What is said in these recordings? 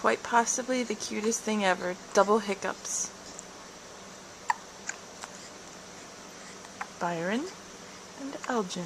quite possibly the cutest thing ever. Double hiccups. Byron and Elgin.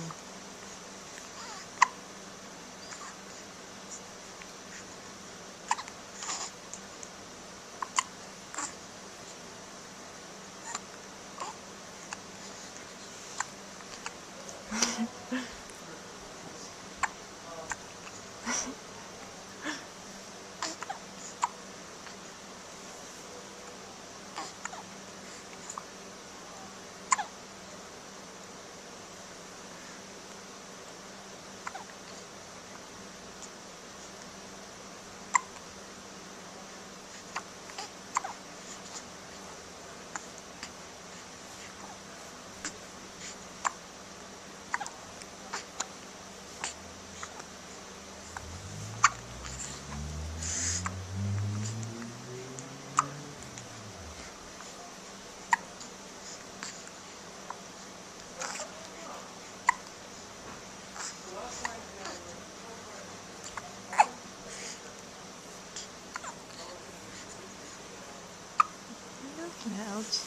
Ouch.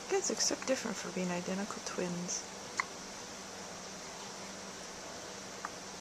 You guys look so different for being identical twins.